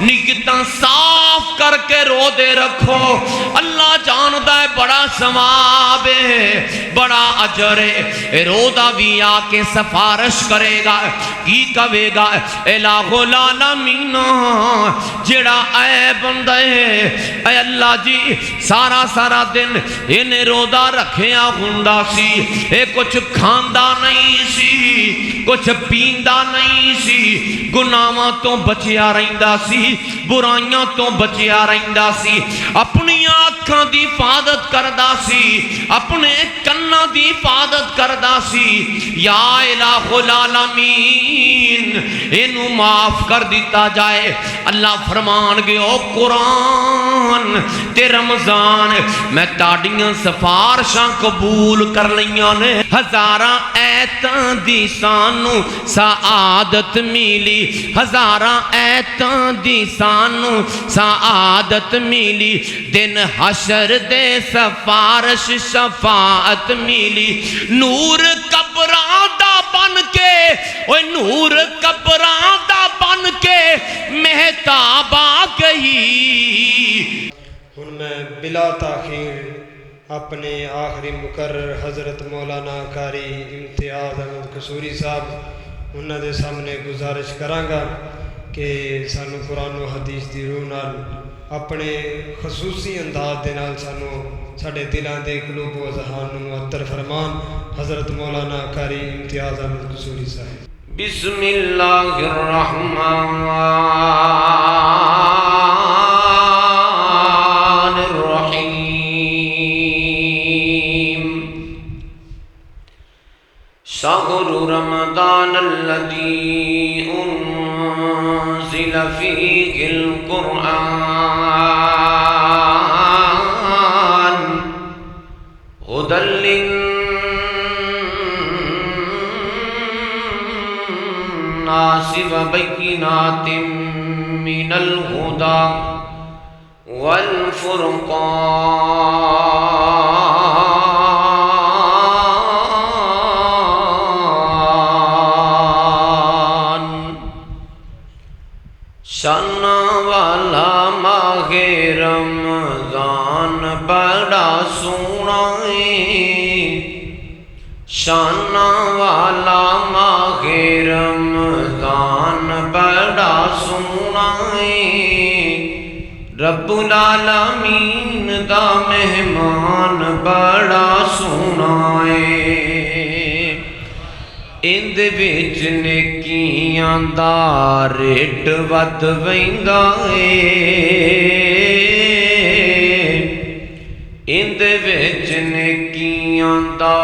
نیتاں صاف کر کے رو دے رکھو، اللہ جاندا ہے بڑا ثواب ہے، بڑا اجر ہے۔ رودا بھی آ کے سفارش کرے گا، کی کہے گا الہ العالمین جڑا اے بندہ ہے، اے اللہ جی سارا سارا دن انہیں رودا رکھیا ہوندا سی، اے کچھ کھاندا نہیں سی، کچھ پیندا نہیں سی، گناہاں تو بچیا رہندا سی، برائیاں تو بچیا رہندا سی، اپنی آنکھاں دی حفاظت کردا سی، اپنے کناں دی حفاظت کردا سی۔ یا الہ العالمین اینو معاف کر دیتا جائے۔ اللہ فرمان گے او قرآن تے رمضان میں تاڑیاں سفارشاں قبول کر لیاں نے، ہزاراں ایتاں دی سانو سعادت ملی، ہزاراں ایتاں دی سانو سعادت ملی، دن حشر دے سفارش شفاعت ملی۔ نور قبراں دا بن کے، اوے نور قبراں دا بن کے مہتاب آ گئی۔ ہن میں بلا تاخیر اپنے آخری مقرر حضرت مولانا قاری امتیاز احمد قصوری صاحب انہاں دے سامنے گزارش کراں گا کہ سانو قرآن و حدیث دی روح نال اپنے خصوصی انداز دے نال سانو ساڈے دلاں دے قلوب و اذہان نوں معطر فرمان حضرت مولانا قاری امتیاز احمد قصوری صاحب۔ بسم اللہ الرحمن شہر رمضان الذی انزل فیہ القرآن ھدی للناس وبینات من الہدی والفرقان۔ شان والا ماہ رمضان بڑا سونا ہے، شان والا ماہ رمضان بڑا سونا ہے، رب العالمین دا مہمان بڑا سونا ہے۔ اند وچ نیکیاں دا ریٹ ود ویندا ہے، اند وچ نیکیاں دا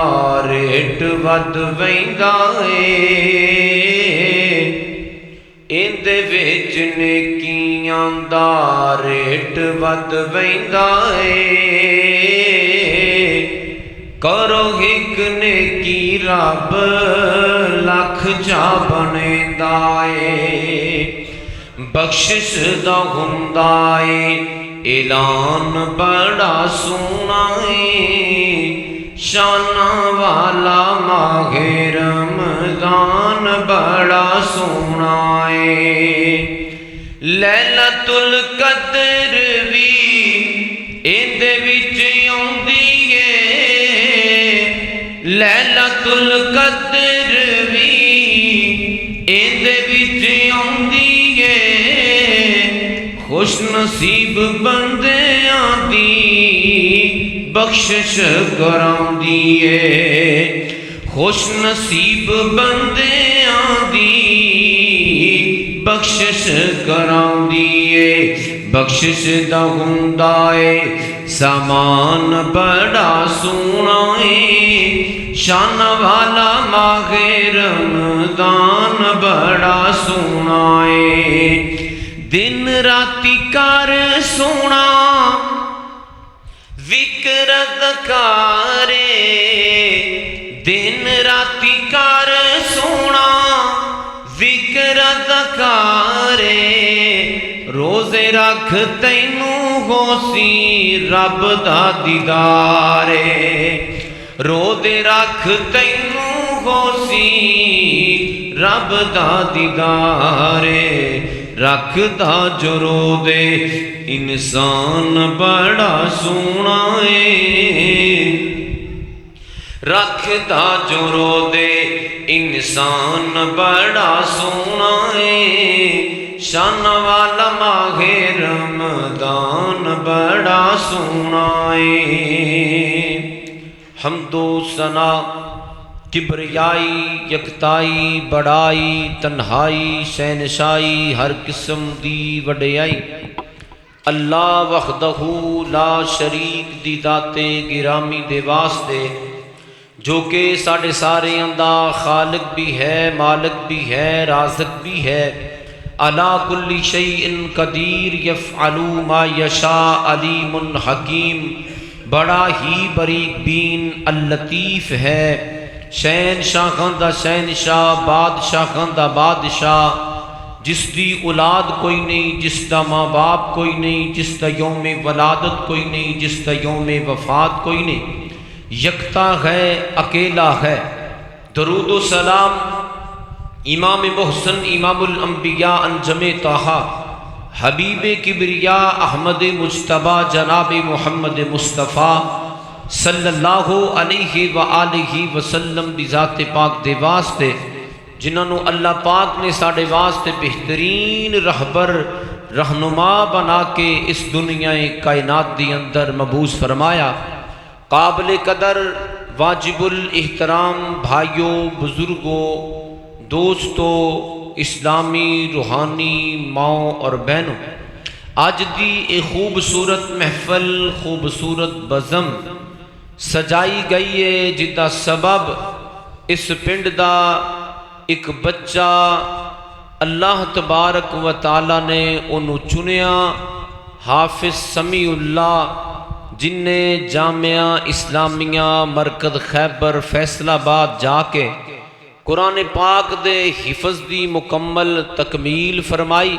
ریٹ ود ویندا ہے، اند وچ نیکیاں دا ریٹ ود ویندا ہے۔ کرو ایک نیکی رب لکھ چا بنیندا اے، بخشش دا ہوندا اے اعلان بڑا سونا اے، شان والا ماہ رمضان بڑا سونا اے۔ لیلۃ القدر وی ایندے وچ آوندی اے، لیلۃ القدر وی ایندے وچ آوندی اے، خوش نصیب بندیاں دی بخشش کراؤندی اے، خوش نصیب بندیاں دی بخشش کراؤندی اے، بخشش دا ہوندا اے سامان بڑا سونا اے، شان والا ماہ رمضان بڑا سونا اے۔ دن راتی کر سونا ذکر اذکارے، دن راتی کر سونا ذکر اذکارے، روزے رکھ تینوں ہو سی رب دا دیدارے، روزے رکھ تینوں ہو سی رب دا دیدارے، رکھدا جو رو دے انسان بڑا سونا ہے رکھدا جو رو دے انسان بڑا سونا ہے شان والا ماہ رمضان بڑا سونا ہے حمد و ثنا کبریائی یکتائی بڑائی تنہائی شہنشائی ہر قسم دی وڈیائی اللہ وحدہ لا شریک دی ذات گرامی دے واسطے جو کہ ساڑھے سارے اندہ خالق بھی ہے مالک بھی ہے رازق بھی ہے علی کل شیء قدیر یفعل ما یشاء علیم حکیم بڑا ہی باریک بین اللطیف ہے شہنشاہ دا شہنشاہ بادشاہ دا بادشاہ جس دی اولاد کوئی نہیں جس دا ماں باپ کوئی نہیں جس دا یوم ولادت کوئی نہیں جس دا یوم وفات کوئی نہیں یکتا ہے اکیلا ہے درود و سلام امام محسن امام الانبیاء انجم طٰہٰ حبیب کبریاء احمد مجتبیٰ جناب محمد مصطفیٰ صلی اللہ علیہ وآلہ وسلم دی ذات پاک دے واسطے جنہوں اللہ پاک نے ساڑھے واسطے بہترین رہبر رہنما بنا کے اس دنیا کائنات دی اندر مبعوث فرمایا قابل قدر واجب الاحترام بھائیوں بزرگوں دوستوں اسلامی روحانی ماؤں اور بہنوں آج دی ایک خوبصورت محفل خوبصورت بزم سجائی گئی ہے جدا سبب اس پنڈ دا ایک بچہ اللہ تبارک و تعالی نے انہوں چنیا حافظ سمیع اللہ جن نے جامعہ اسلامیہ مرکز خیبر فیصل آباد جا کے قرآن پاک دے حفظ دی مکمل تکمیل فرمائی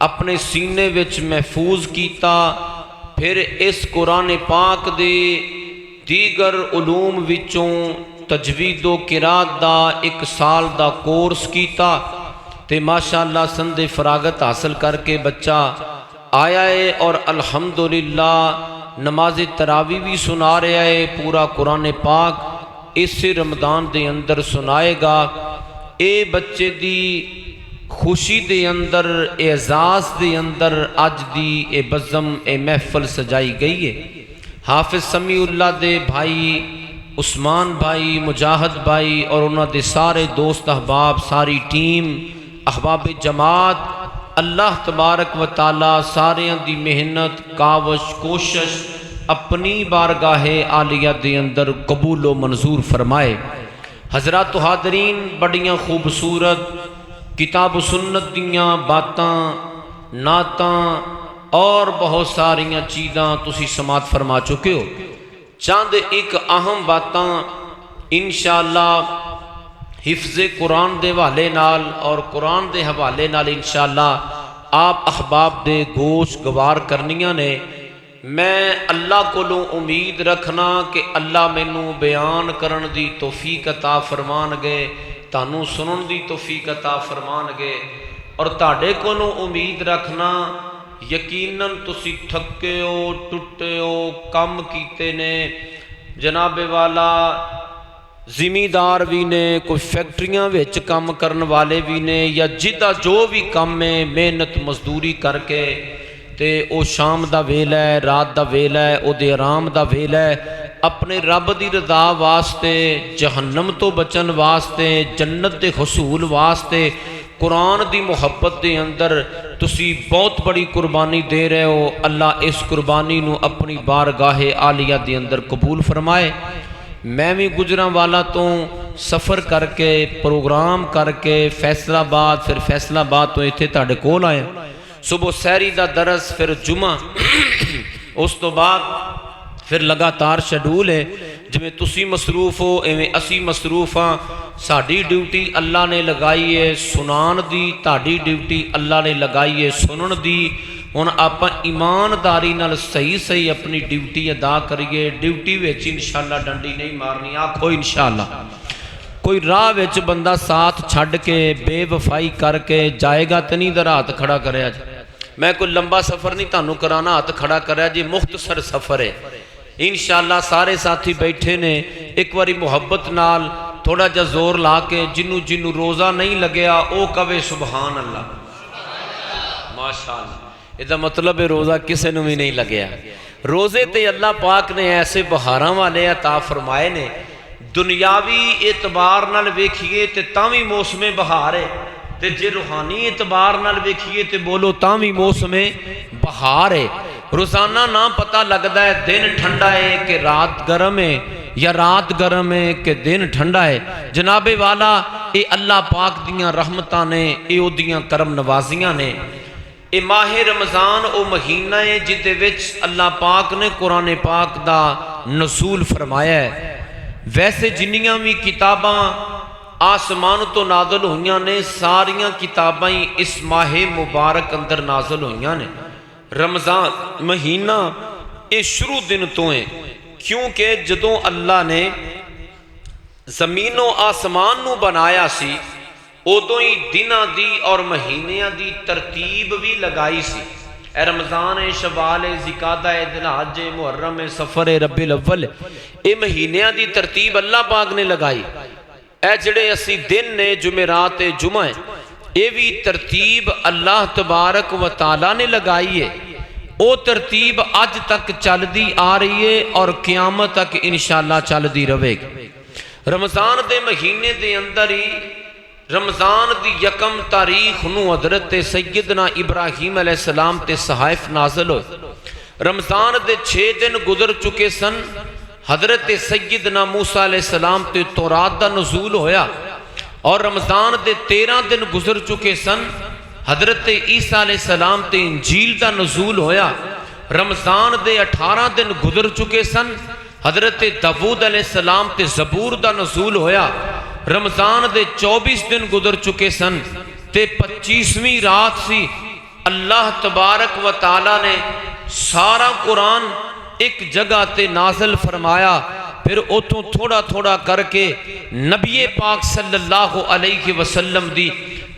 اپنے سینے وچ محفوظ کیتا پھر اس قرآن پاک دے دیگر علوم وچوں تجوید و قرات دا 1 سال دا کورس کیتا تے ماشاءاللہ سند فراغت حاصل کر کے بچہ آیا ہے اور الحمدللہ نماز تراویح بھی سنا رہا ہے پورا قرآن پاک اس رمضان دے اندر سنائے گا اے بچے دی خوشی دے اندر اعزاز دے اندر اج دی اے بزم اے محفل سجائی گئی ہے حافظ سمیع اللہ دے بھائی عثمان بھائی مجاہد بھائی اور انہوں دے سارے دوست احباب ساری ٹیم احباب جماعت اللہ تبارک و تعالی سارے دی محنت کاوش کوشش اپنی بارگاہ عالیہ دے اندر قبول و منظور فرمائے حضرات و حاضرین بڑیاں خوبصورت کتاب و سنت دیاں باتاں نعتاں اور بہت ساریاں چیزاں تسی سماعت فرما چکے ہو چاند ایک اہم باتاں انشاءاللہ حفظ قرآن دے حوالے نال اور قرآن دے حوالے نال انشاءاللہ آپ احباب دے گوش گوار کرنیاں نے میں اللہ کو امید رکھنا کہ اللہ مینوں بیان کرن دی توفیق عطا فرمان گے تانوں سنن دی توفیق عطا فرمان گے اور تاڑے کو امید رکھنا یقیناً تسی تھکے ہو ٹوٹے ہو کم کیتے نے جناب والا زمیندار بھی نے کوئی فیکٹریاں وچ کام کرن والے بھی نے یا جدہ جو بھی کام ہے محنت مزدوری کر کے تے او شام دا ویلا ہے رات دا ویلا ہے او دے آرام دا ویلا ہے اپنے رب دی رضا واسطے جہنم تو بچن واسطے جنت دے حصول واسطے قرآن دی محبت دے اندر تسی بہت بڑی قربانی دے رہے ہو اللہ اس قربانی نو اپنی بارگاہ عالیہ دے اندر قبول فرمائے میں بھی گجراں والا تو سفر کر کے پروگرام کر کے فیصل آباد پھر فیصل آباد تو ایتھے تاڑے کول آئے صبح سحری دا درس پھر جمعہ اس تو بعد پھر لگاتار شیڈول ہے جویں تسی مصروف ہو ایویں اسی مصروف ہاں ساڈی ڈیوٹی اللہ نے لگائی ہے سنان دی تاڈی ڈیوٹی اللہ نے لگائی ہے سنن دی ہن آپاں ایمانداری نال صحیح صحیح اپنی ڈیوٹی ادا کریے ڈیوٹی وچ انشاءاللہ ڈنڈی نہیں مارنی آکھو انشاءاللہ کوئی راہ وچ بندہ ساتھ چھڈ کے بے وفائی کر کے جائے گا تو نہیں در ہاتھ کھڑا کریا جی میں کوئی لمبا سفر نہیں تانوں کرانا ہاتھ کھڑا کریا جی مختصر سفر ہے انشاءاللہ سارے ساتھی بیٹھے نے ایک واری محبت نال تھوڑا جا زور لا کے جنوں روزہ نہیں لگیا او کہے سبحان اللہ ماشاءاللہ یہ مطلب ہے روزہ کسے نوں بھی نہیں لگیا روزے تے اللہ پاک نے ایسے بہاراں والے عطا فرمائے نے دنیاوی اعتبار نال ویکھیے تے تاں وی موسم بہار ہے تے جے روحانی اعتبار نال ویکھیے تے بولو تاں وی موسم بہار ہے روزانہ نہ پتہ لگدا ہے دن ٹھنڈا ہے کہ رات گرم ہے یا رات گرم ہے کہ دن ٹھنڈا ہے جناب والا اے اللہ پاک دیاں رحمتاں نے اے او دیاں کرم نوازیاں نے اے ماہ رمضان او مہینہ ہے جدے وچ اللہ پاک نے قرآن پاک دا نزول فرمایا ہے ویسے جنیاں بھی کتاباں آسمان تو نازل ہوئیاں نے ساریاں کتاباں اس ماہ مبارک اندر نازل ہوئیاں نے رمضان مہینہ اے شروع دن تو ہیں کیونکہ جدوں اللہ نے زمین و آسمان نو بنایا سی ادو ہی دناں دی اور مہینیاں دی ترتیب بھی لگائی سی اے رمضان ہے شوال ہے ذقعدہ ہے ذوالحج ہے محرم ہے سفر ہے ربیع الاول اے مہینیاں دی ترتیب اللہ پاک نے لگائی اے جڑے اسی دن نے جمعرات جمعہ اے بھی ترتیب اللہ تبارک و تعالیٰ نے لگائی ہے او ترتیب آج تک چل دی آ رہی ہے اور قیامت تک انشاءاللہ چل دی رہے گی رمضان دے مہینے دے اندر ہی رمضان دی یکم تاریخ نو حضرت سیدنا ابراہیم علیہ السلام تے صحائف نازل ہوئے رمضان دے 6 دن گزر چکے سن حضرت سیدنا موسیٰ علیہ السلام تے تورات دا نزول ہویا اور رمضان دے 13 دن گزر چکے سن حضرت عیسیٰ علیہ السلام تے انجیل دا نزول ہویا رمضان دے 18 دن گزر چکے سن حضرت داؤد علیہ السلام تے زبور دا نزول ہویا رمضان دے 24 دن گزر چکے سن تے 25ویں رات سی اللہ تبارک و تعالیٰ نے سارا قرآن ایک جگہ تے نازل فرمایا پھر اتوں تھوڑا تھوڑا کر کے نبی پاک صلی اللہ علیہ وسلم دی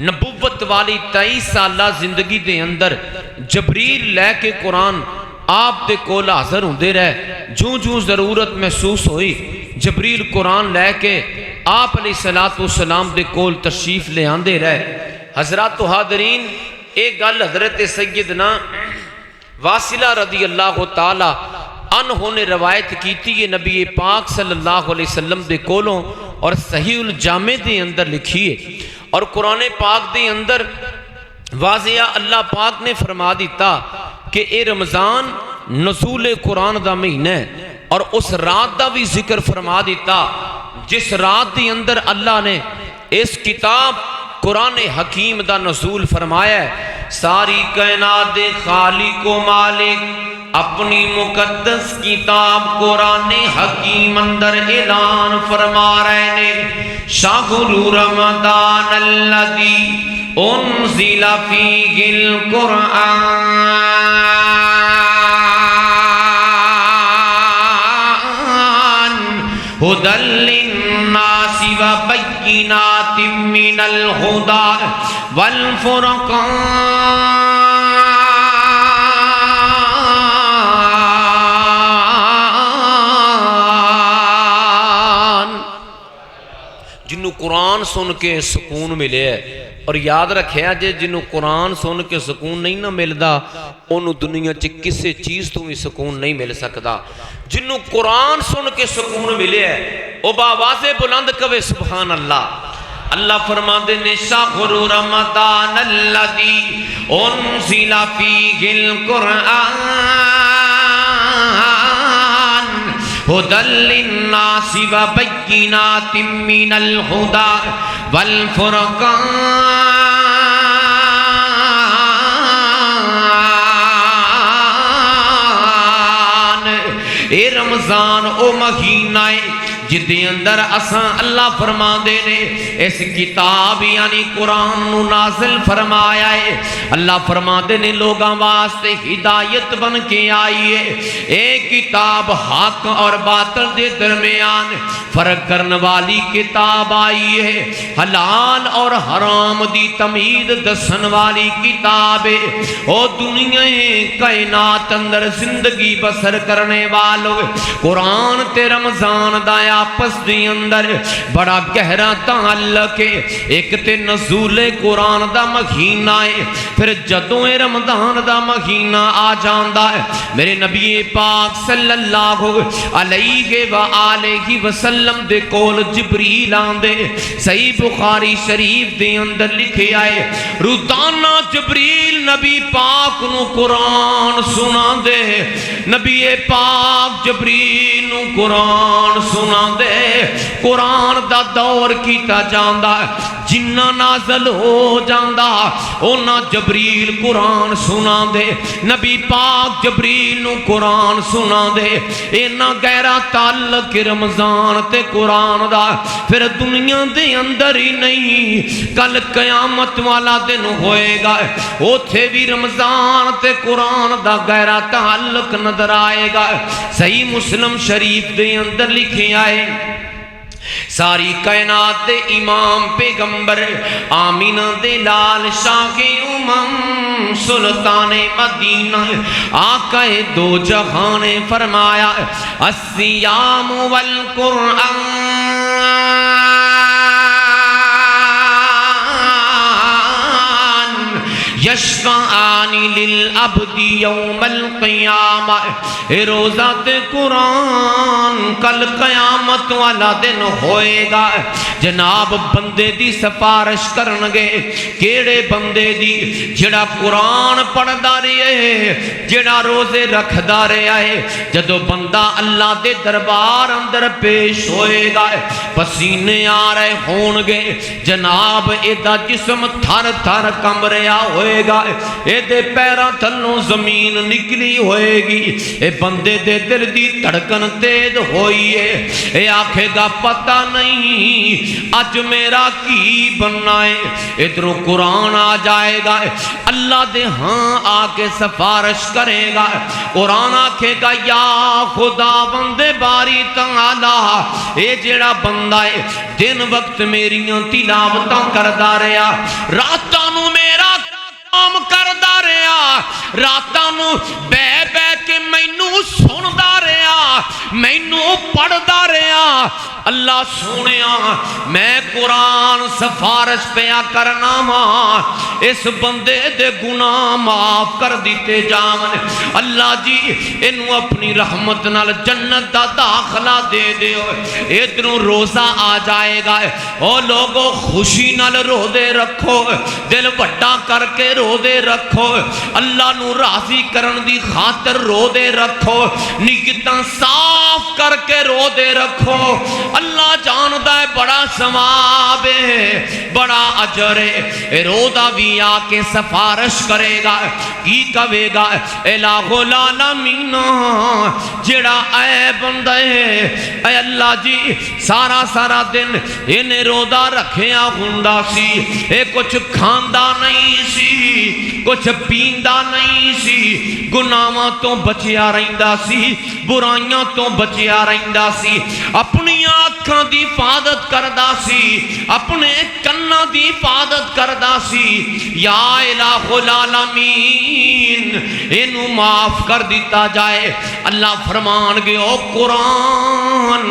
نبوت والی 23 سالہ زندگی دے اندر جبریل لے کے قرآن آپ دے کول حاضر ہوندے رہے جوں ضرورت محسوس ہوئی جبریل قرآن لے کے آپ علیہ السلام دے کول تشریف لے آندے رہے حضرات و حاضرین ایک گل حضرت سیدنا واصلہ رضی اللہ تعالی عنہ نے روایت کیتی ہے نبی پاک صلی اللہ علیہ وسلم دے کولوں اور صحیح الجامع دے اندر لکھی ہے اور قرآن پاک دے اندر واضح اللہ پاک نے فرما دیتا کہ اے رمضان نزول قرآن دا مہینہ ہے اور اس رات دا بھی ذکر فرما دیتا جس رات دی اندر اللہ نے اس کتاب قرآن حکیم دا نزول فرمایا ہے ساری کائنات دے خالق و مالک اپنی مقدس کتاب قرآن حکیم اندر اعلان فرما رہے نے شہر رمضان الذی انزل فیہ القرآن ہدی للناس وبینات من الہدی والفرقان جنہوں قرآن سن کے سکون ملے ہے اور یاد رکھیا جے جنہوں قرآن سن کے سکون نہیں نہ ملدا انہوں دنیا چ کسے چیز تو بھی سکون نہیں مل سکتا جنہوں قرآن سن کے سکون ملے ہے او باواز بلند کہے سبحان اللہ اللہ فرماندے نے شہر رمضان الذی انزل فیہ القرآن ہدی للناس وبینات من الہدی والفرقان اے رمضان او مہینہ جدے اندر اساں اللہ فرما دے نے اس کتاب یعنی قرآن نو نازل فرمایا ہے۔ اللہ فرما دے نے لوگاں واسطے ہدایت بن کے آئی ہے۔ ایک کتاب حق اور باطل دے درمیان فرق کرنے والی کتاب آئی ہے۔ حلال اور حرام دی تمیز دسن والی کتاب ہے۔ او دنیا کائنات اندر زندگی بسر کرنے والوں قرآن تے رمضان دا آپس دی اندر بڑا گہرا تعلق ہے۔ ایک تے نزول قرآن دا مہینہ ہے، پھر جدوں رمضان دا مہینہ آ جاندا ہے میرے نبی پاک صلی اللہ علیہ وآلہ وسلم دے کول جبریل آندے۔ صحیح بخاری شریف دے اندر لکھے آئے روزانہ جبریل نبی پاک نو قرآن سنا دے، نبی پاک جبریل نو قرآن سنا دے۔ قرآن دا دور کیتا جاندا جنہ نازل ہو جاندا اونا جبریل قرآن سنا دے، نبی پاک جبریل نو قرآن سنا دے۔ اینا گہرا تعلق رمضان تے قرآن دا پھر دنیا دے اندر ہی نہیں، کل قیامت والا دن ہوئے گا اوتھے بھی رمضان تے قرآن دا گہرا تعلق نظر آئے گا۔ صحیح مسلم شریف دے اندر لکھے آئے ساری کائنات دے امام پیغمبر آمینہ دے لال شاہ امم سلطان مدینہ آقا دو جہاں نے فرمایا الصیام والقرآن یشفعان للعبد یوم القیامہ۔ روزہ تے قرآن کل قیامت والا دن ہوئے گا، جناب بندے دی سفارش کرنگے۔ کیڑے بندے دی؟ جڑا قرآن پڑھدا رہے، جڑا روزے رکھدا رہا ہے۔ جدو بندہ اللہ دے دربار اندر پیش ہوئے گا پسینے آ رہے ہونگے، جناب ایدہ جسم تھر تھر کم رہا ہوئے گا، اے دے پیرا تھلوں زمین نکلی ہوئے گی، اے بندے دے دل دی دھڑکن تیز ہوئی ہے، اے آکھے گا پتہ نہیں آج میرا کی بننا ہے۔ ادھروں قرآن آ جائے گا، اللہ دے ہاں آکے سفارش کرے گا۔ قرآن آکھے گا یا خدا بندے باری تعالی، اے جڑا بندہ ہے دن وقت میریاں تلاوتاں کردہ رہا، راتانوں میرا کام کردہ رہا، راتانوں بے بے کے مینوں سندہ رہا، مینوں پڑھدہ رہا۔ اللہ سونیا میں قرآن سفارش پیا کرنا ماں، اس بندے دے گناہ معاف کر دیتے جاون۔ اللہ جی انہوں اپنی رحمت نال جنت دا داخلہ دے دے۔ ادھروں روزہ آ جائے گا، او لوگوں خوشی نال رو دے رکھو، دل بڑا کر کے رو دے رکھو، اللہ نو راضی کرن دی خاطر رو دے رکھو، نیتاں صاف کر کے رو دے رکھو۔ اللہ جاندہ ہے بڑا ثواب ہے، بڑا اجر ہے۔ روزہ بھی آ کے سفارش کرے گا، کی کہے گا الہ العالمین جڑا اے بندے اے اللہ جی سارا سارا دن انہیں روزہ رکھیا ہوندا سی، اے کچھ کھاندا نہیں سی، کچھ پیندا نہیں سی، گناہاں تو بچیا رہندا سی، برائیاں تو بچیا رہندا سی، اپنی آنکھاں دی حفاظت کردا سی، اپنے کنا دی حفاظت کردا سی۔ یا الہ العالمین انہوں معاف کر دیتا جائے۔ اللہ فرمان گے او قرآن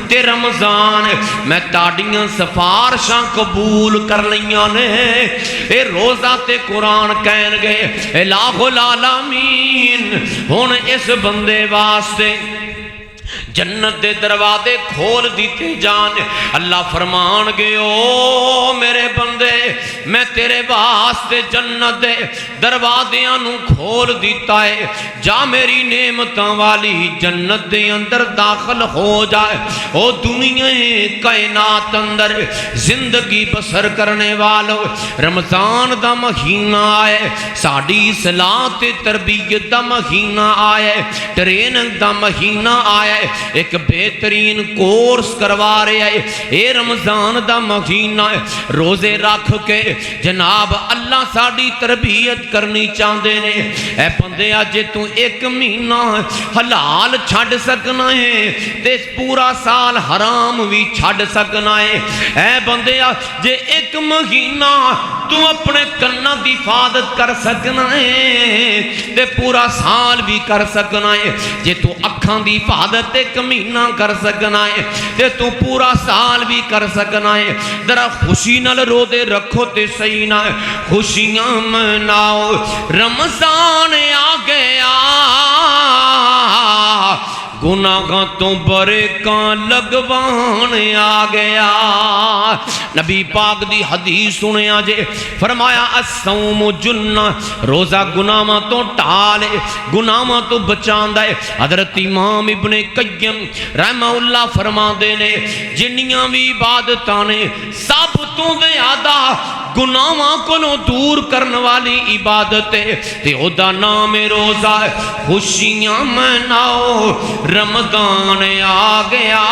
تے رمضان میں تاڑیاں سفارشاں قبول کر لیاں نے، اے روزہ تے قرآن کہن گے الہ العالمین ہن اس بندے واسطے جنت دے دروازے کھول دیتے جان۔ اللہ فرمان گے او میرے بندے میں تیرے واسطے جنت دے دروازیاں نو کھول دیتا ہے، جا میری نعمتاں والی جنت دے اندر داخل ہو جائے۔ او دنیا کائنات اندر زندگی بسر کرنے والو رمضان دا مہینہ آئے، ساڑی اصلاح تے تربیت دا مہینہ آئے، ٹریننگ دا مہینہ آئے، ایک بہترین کورس کروا رہا ہے. اے رمضان دا مہینہ ہے, روزے رکھ کے جناب اللہ ساڑی تربیت کرنی چاہتے نے. اے بندے جے تو ایک مہینہ حلال چھڑ سکنا ہے تے پورا سال حرام بھی چھڑ سکنا ہے. اے بندے جے ایک مہینہ تو اپنے کناں دی حفاظت کر سکنا ہے تے پورا سال بھی کر سکنا ہے. جے تو اکھاں دی حفاظت ایک مہینہ کر سکنا ہے تے تو پورا سال بھی کر سکنا ہے. ذرا خوشی نال روزے رکھو تے صحیح نہ خوشیاں مناؤ. رمضان آ گیا, گناہاں تو برکاں لگوان آ گیا. نبی پاک دی حدیث سنیا جے, فرمایا الصوم جنہ, روزہ گناہاں تو ٹالے, گناہاں تو بچاندا ہے. حضرت امام ابن قیم رحمہ اللہ فرما دے نے جنیاں بھی عبادتاں نے سب تو زیادہ گناہاں کو دور کرنے والی عبادت ہے تے او دا نام روزہ ہے. خوشیاں مناؤ رمضان آ گیا,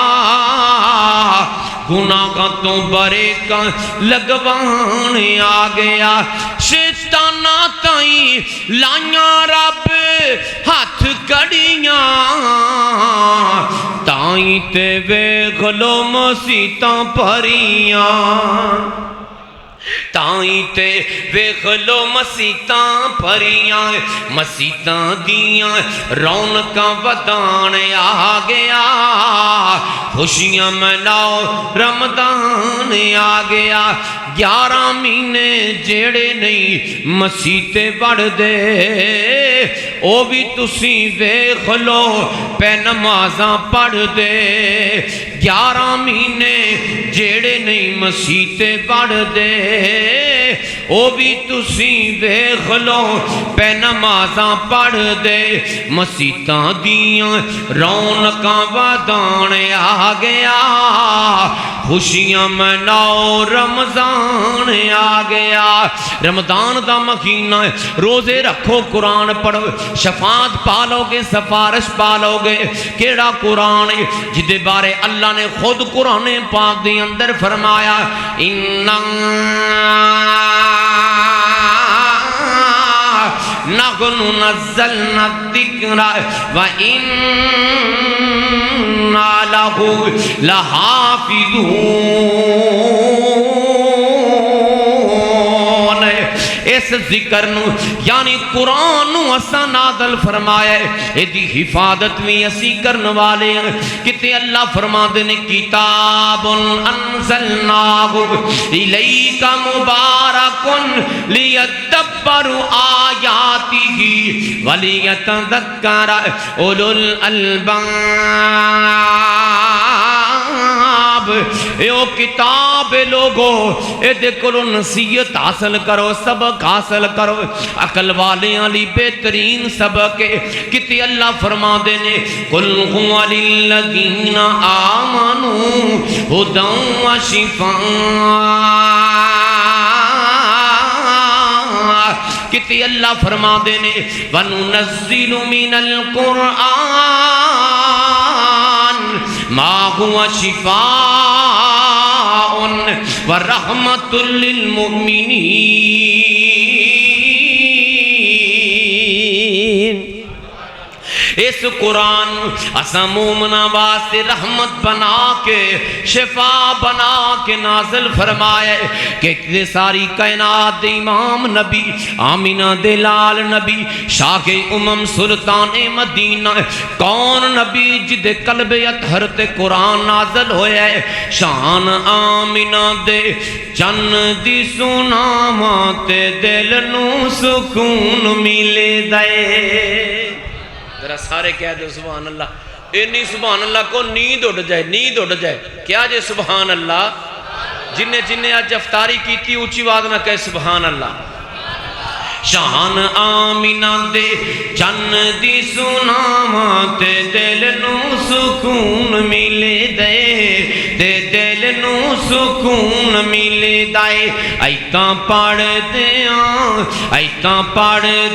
گناہاں تو برکاں لگوان آ گیا. شیطانہ تائیں لائیاں رب ہاتھ کڑیاں, تائیں تے ویکھ لو مسیتاں بھریاں, تائیں تے ویکھ لو مسیتاں بھریاں. مسیتاں دیاں رونقاں ودان آ گیا, خوشیاں مناؤ رمضان آ گیا. 11 مہینے جیڑے نہیں مسیتے بڑھ دے او بھی تسی ویکھ لو پہ نمازاں پڑھ دے. 11 مہینے جیڑے نہیں مسیتے بڑھ دے او بھی تسی ویکھ لو پہ نمازاں پڑھ دے. مسیتاں دیاں رونقاں ودان آ گیا, خوشیاں مناؤ رمضان آ گیا. رمضان دا مہینہ ہے, روزے رکھو قرآن پڑھو, شفاعت پالو گے سفارش پالو گے. کیڑا قرآن ہے جدے بارے اللہ نے خود قرآن پاک دے اندر فرمایا نحن نزلنا الذکر وَإِنَّا لَهُ لَحَافِظُونَ. اس ذکر نو یعنی قرآن نو اسا نازل فرمایا ہے, ایدی حفاظت بھی اسی کرنے والے ہیں. کتے اللہ فرما دینے کتاب انزلناہ الیک مبارک لیدبروا آیاتہ ولیتذکر اولو الالباب. او کتاب لوگو اے دیکھو نصیحت حاصل کرو, سبق حاصل کرو. عقل والے علی بہترین سبق ہے. کتے اللہ فرما دینے قل هو للذین آمنوا ھدی وشفاء. کتے اللہ فرما دینے وَنُنَزِّلُ مِنَ الْقُرْآنِ مَا هُوَ شِفَاءٌ وَرَحْمَةٌ لِّلْمُؤْمِنِينَ. اس قرآن اسا مومنا واسطے رحمت بنا کے شفا بنا کے نازل فرمائے کہ ساری کائنات دے امام نبی آمینہ دے لال نبی شاہ امم سلطان مدینہ کون نبی جدے قلب اطہر تے قرآن نازل ہویا ہے. شان آمینہ دے چن دی سناواں تے دل نو سکون ملے دے. ذرا سارے کہہ دو سبحان اللہ. اینی سبحان اللہ کو نیند اڑ جائے, نیند اڑ جائے. کیا جے سبحان اللہ. جنہیں آج افطاری کی تھی اونچی آواز نہ کہے سبحان اللہ. شان آمینہ دے چن دی سناواں تے دل نو سکون ملے دے, تے دل نو سکون ملدا ہے ایتاں پڑھ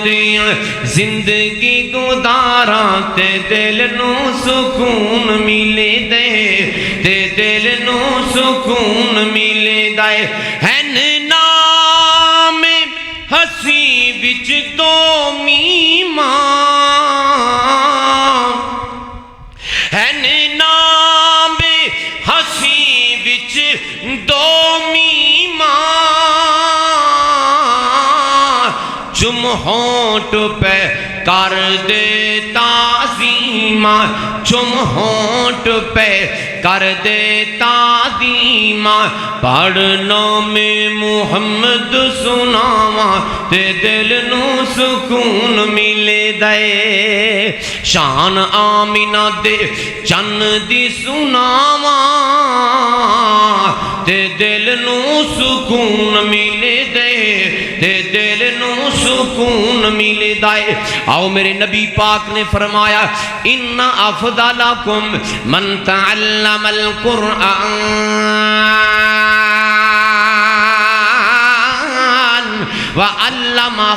دیاں زندگی گزاراں تے دل نو سکون ملدا ہے تے دل نو سکون ملدا ہے نام ہسی وچ دو میماں ہے نام ہسی وچ دو میماں چم ہونٹ پہ کر دے تعظیم چم ہونٹ پہ کر دے تعظیم پڑھ نام محمد سناواں تے دل نو سکون ملے دے شان آمینہ دے چن دی سناواں تے دل نو سکون ملے دے تے دل نو سکون ملے دے آؤ میرے نبی پاک نے فرمایا ان افضلکم من تعلم القرآن وعلمہ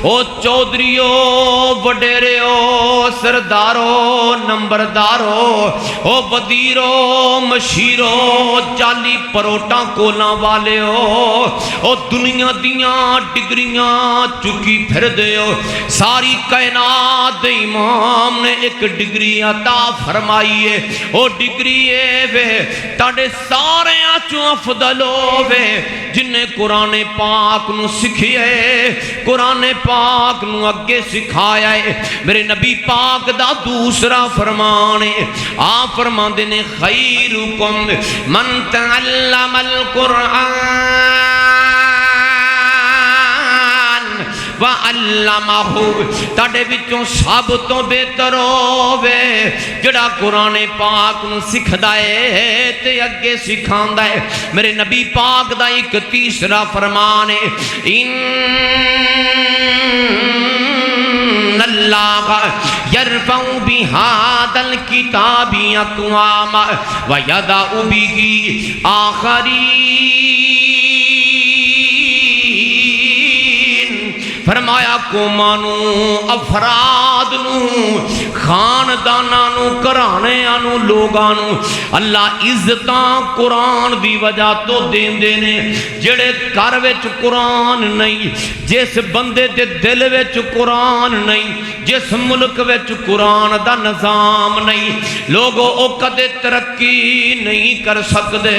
او چودریو وڈیریو سردارو نمبردارو او وزیرو مشیرو جالی پروٹاں کولاں والے او دنیا دیاں ڈگریاں چکی پھر دیو ساری کائنات دے امام نے ایک ڈگری عطا فرمائی ہے او ڈگری ہے وے تاڑے سارے آنچوں افضل ہووے جن نے قرآن پاک نو سکھیے قرآن پاک نو اگے سکھایا ہے میرے نبی پاک دا دوسرا فرمان ہے آپ فرمان دینے خیرکم من تعلم القرآن وعلمہ تاڑے وچوں سب تو بہتر ہووے جڑا قرآن پاک نو سکھ دائے تے اگے سکھان دائے میرے نبی پاک دا ایک تیسرا فرمان ہے ان اللہ یرفع بہذا الکتاب اقوام ویدع بہ آخرین فرمایا قومانو افراد نو خاندانانو کرانیانو لوگانو اللہ عزتاں قرآن دی وجہ تو دین دینے جڑے کر وچ قرآن نہیں جس بندے دے دل وچ قرآن نہیں جس ملک وچ قرآن دا نظام نہیں لوگو او کدے ترقی نہیں کر سکدے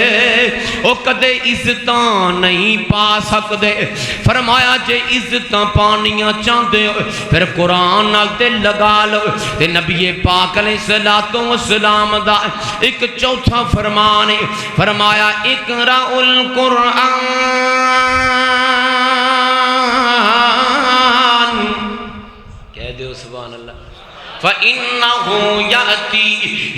او کدے عزتاں نہیں پا سکدے فرمایا جے عزتاں پانیاں چاندے ہو پھر قرآن نال دل لگا لو تے نبی پاک علیہ السلام دا ایک چوتھا فرمان ہے فرمایا اقرأ القرآن کہہ دیو سبحان اللہ فَإِنَّهُ يَأْتِي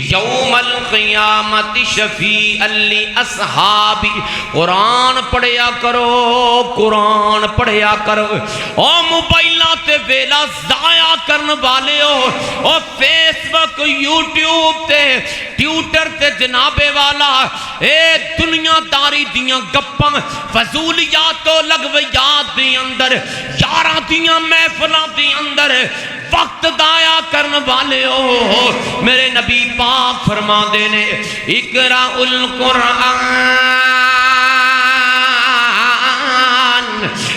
يَوْمَ الْقِيَامَةِ شَفِيعًا لِأَصْحَابِ قرآن پڑھیا کرو قرآن پڑھیا کرو او موبائلہ تے ویلا ضائع کرن والے او فیس بک یوٹیوب تے ٹیوٹر تے جنابے والا اے دنیا داری دیاں گپاں فضولیات و لغویات دی اندر یاراں دیاں محفلاں دی اندر وقت ضائع کرن والے ہو میرے نبی پاک فرما دینے اقرأ القرآن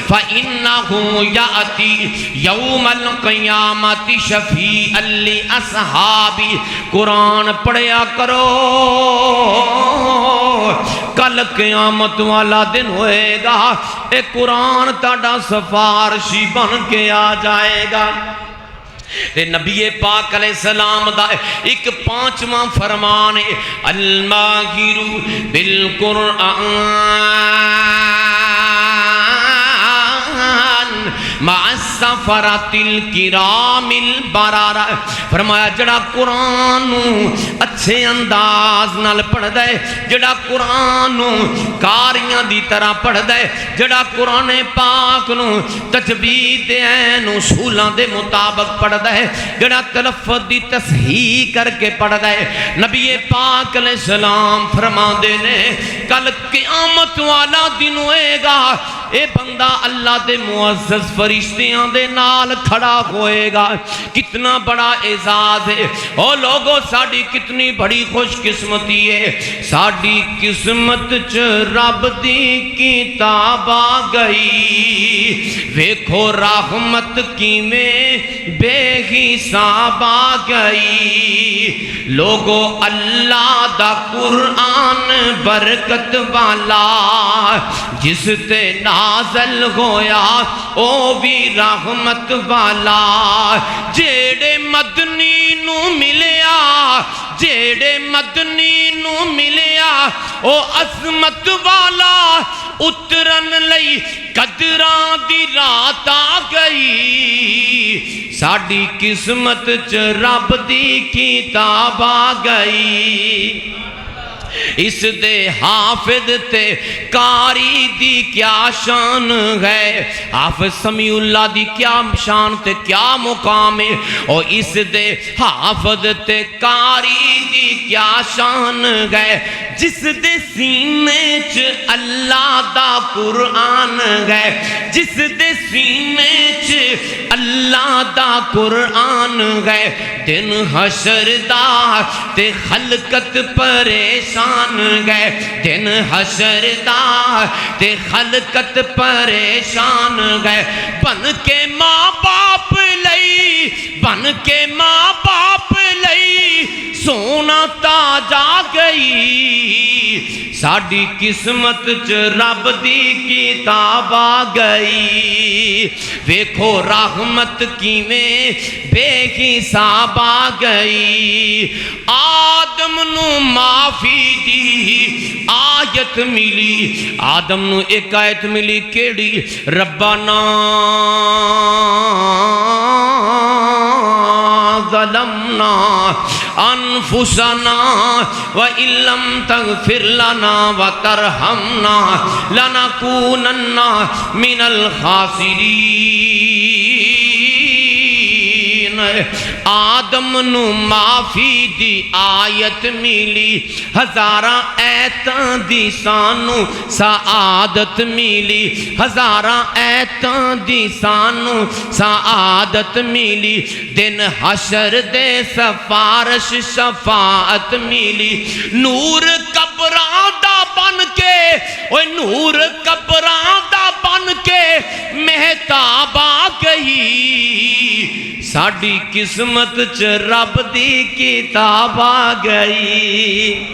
فَإِنَّهُ يَأْتِي يَوْمَ الْقِيَامَةِ شَفِيعًا لِأَصْحَابِ قرآن پڑھیا کرو کل قیامت والا دن ہوئے گا اے قرآن تاڑا سفارشی بن کے آ جائے گا تے نبی پاک علیہ السلام دا ایک پانچواں فرمان ہے الماہر بالقرآن مع السفرۃ الکرام البررہ، فرمایا جڑا قرآن نو اچھے انداز نال پڑھدا ہے، جڑا قرآن نو کاریاں دی طرح پڑھدا ہے، جڑا قرآن پاک نو تجوید عین اصولاں دے مطابق پڑھدا ہے، جڑا تلفظ دی تصحیح کر کے پڑھدا ہے، نبی پاک علیہ السلام فرماندے نے کل قیامت والا دن ہوئے گا، اے بندہ اللہ دے معزز فرشتیاں دے نال کھڑا ہوئے گا۔ کتنا بڑا اعزاز ہے، او لوگو ساڑی کتنی بڑی خوش قسمتی ہے، ساڑی قسمت چ رب دی کتاب آ گئی، ویکھو رحمت کی میں بے حساب آ گئی، لوگو اللہ دا قرآن برکت والا جس تے نازل ہویا او بھی رحمت والا، جیڑے مدنی نو ملیا، جیڑے مدنی نو ملیا او عظمت والا، اترن لئی قدراں دی رات آ گئی، ساڑی قسمت چ رب دی کتاب آ گئی، اس دے حافظ تے کاری دی کیا شان ہے، حافظ سمیع اللہ دی کیا شان تے کیا مقام ہے، اور اس دے حافظ تے کاری دی کیا شان ہے، جس دے سینے چ اللہ دا قرآن ہے، جس دے سینے چ اللہ دا قرآن ہے، دن حشر دا تے خلقت پریشان گئے، دن حشر دا تے خلقت پریشان گئے، بن کے ماں باپ لئی، بن کے ماں باپ لئی سونا تاج آ گئی، ساڑی قسمت چ رب دی کتاب آ گئی، ویکھو رحمت کیویں بے حساب آ گئی، آدم نو معافی دی آیت ملی، آدم نو ایک آیت ملی کیڑی، ربنا ظلمنا انفسنا وَإِن لَّمْ تَغْفِرْ لَنَا وَتَرْحَمْنَا لَنَكُونَنَّ مِنَ الْخَاسِرِينَ، آدم نو معافی دی آیت ملی، ہزاراں ایتاں دی سانو سعادت ملی، ہزاراں ایتاں دی سانو سعادت ملی، دن حشر دے سفارش شفاعت ملی، نور قبراں دا بن کے، اوے نور قبراں دا بن کے مہتاب آ گئی، ساڑی قسمت چ رب دی کتاب آ گئی،